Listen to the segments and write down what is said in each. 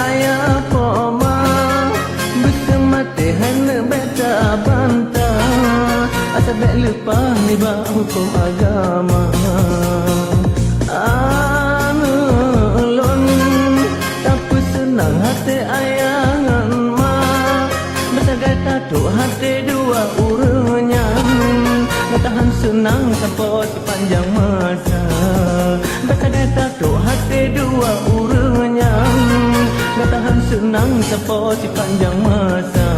ayah poma bersama Tuhan beta bantah asa bek lupa niba hukum agama anulun tapi senang hati ayangan ma bersagai tatuk hati dua urangnya tahan senang sampai sepanjang masa bersagai tatuk hati dua urangnya tahan senang sampai sepanjang masa.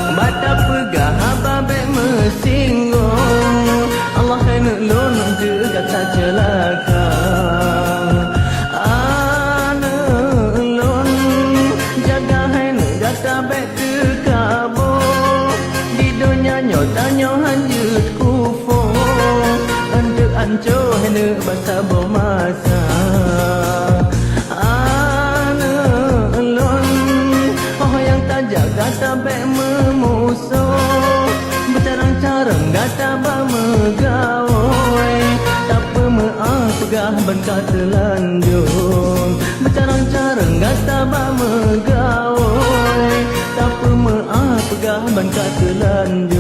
Bata pegah babe mesinggung Allah nulun juga tak celaka anulun jaga hen gata bek tekabo di dunia nyota nyohanjut kufo ande anco hen basa bomasa gata bek memusuh bercarang-carang gata ba megawai tak pemeah pegah berkat telanjung bercarang-carang gata ba megawai tak pemeah pegah berkat telanjung